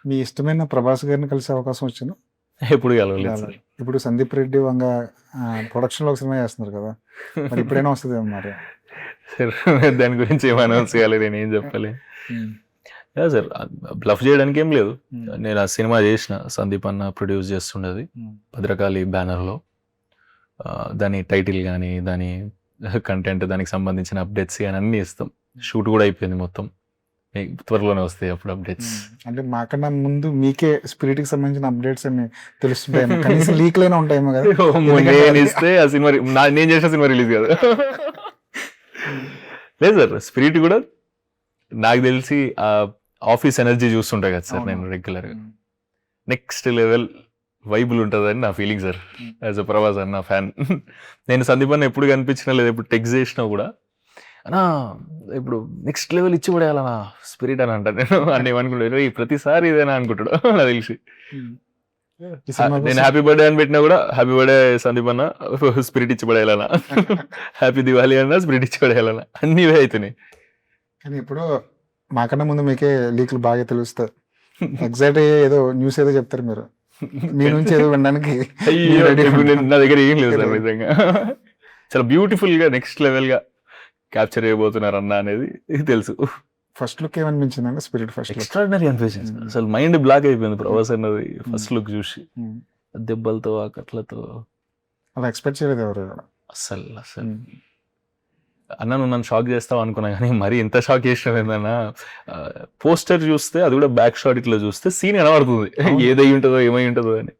మీ ఇష్టమైన ప్రభాస్ గారిని కలిసే అవకాశం వచ్చిందా? ఎప్పుడు కలవలేదు సార్. ఇప్పుడు సందీప్ రెడ్డి వంగ ప్రొడక్షన్లో ఒక సినిమా చేస్తున్నారు కదా, మరి ఇప్పుడైనా వస్తుంది మరి. సార్ దాని గురించి ఏం అనౌన్స్ చేయాలి, నేను ఏం చెప్పాలి. సార్ బ్లఫ్ చేయడానికి ఏం లేదు. నేను ఆ సినిమా చేసిన, సందీప్ అన్న ప్రొడ్యూస్ చేస్తుండేది భద్రకాళి బ్యానర్లో. దాని టైటిల్ కానీ దాని కంటెంట్, దానికి సంబంధించిన అప్డేట్స్ కానీ అన్నీ ఇస్తాం. షూట్ కూడా అయిపోయింది మొత్తం, త్వరలోనే వస్తాయి అప్పుడు అప్డేట్స్. అంటే మాకన్నా ముందు మీకే స్పిరిట్ కి సంబంధించిన అప్డేట్స్ అన్ని తెలుస్తుంటాయి, కనీసం లీక్లైనా ఉంటాయేమో కదా. నేను ఇస్తే ఆ సినిమా నేను చేసిన సినిమా రిలీజ్ కాదు. లేదు సార్, స్పిరిట్ కూడా నాకు తెలిసి ఆ ఆఫీస్ ఎనర్జీ చూస్తుంటా కదా సార్ నేను రెగ్యులర్గా. నెక్స్ట్ లెవెల్ వైబుల్ ఉంటుందని నా feeling sir, as a Prabhas అన్న ఫ్యాన్. నేను సందీప్ అన్న ఎప్పుడు కనిపించినా లేదా ఎప్పుడు టెక్స్ట్ చేసినా కూడా అన్నా ఇప్పుడు నెక్స్ట్ లెవెల్ ఇచ్చి పడేయాలన్నా స్పిరిట్ అని అంటాను నేను. అని ఏమనుకుంటాడు ప్రతిసారి ఇదేనా అనుకుంటాడు నాకు తెలిసి. నేను హ్యాపీ బర్త్డే అని పెట్టినా కూడా హ్యాపీ బర్త్డే సందీప్ అన్న స్పిరిట్ ఇచ్చి పడేయాలన్నా, హ్యాపీ దివాళీ అన్నా స్పిరిట్ ఇచ్చి పడేయాలన్నా, అన్నీ ఇవే అవుతున్నాయి. కానీ ఇప్పుడు మాకన్నా ముందు మీకే లీక్లు బాగా తెలుస్తాయి. ఎగ్జాక్ట్ ఏదో న్యూస్ ఏదో చెప్తారు మీరు, మీ నుంచి ఏదో వినడానికి. నా దగ్గర ఏం లేదు సార్ నిజంగా. చాలా బ్యూటిఫుల్ గా నెక్స్ట్ లెవెల్ గా క్యాప్చర్ చేయబోతున్నారు అన్న అనేది తెలుసు. ఫస్ట్ లుక్ ఏమనిపించింది అంటే స్పిరిట్ ఫస్ట్ ఎక్స్ట్రాడినరీ అనిపించింది. అసలు మైండ్ బ్లాక్ అయిపోయింది ప్రభాస్ అన్నది ఫస్ట్ లుక్ చూసి. దెబ్బలతో ఆ కట్లతో అలా ఎక్స్పెక్ట్ చేయలేదు ఎవరు అసలు. అన్న నువ్వు నన్ను షాక్ చేస్తావు అనుకున్నా, కానీ మరి ఎంత షాక్ చేసినావు ఏందన్నా. పోస్టర్ చూస్తే అది కూడా బ్యాక్ షాట్ ఇట్లా చూస్తే సీన్ కనబడుతుంది ఏదై ఉంటుందో ఏమై ఉంటుందో అని.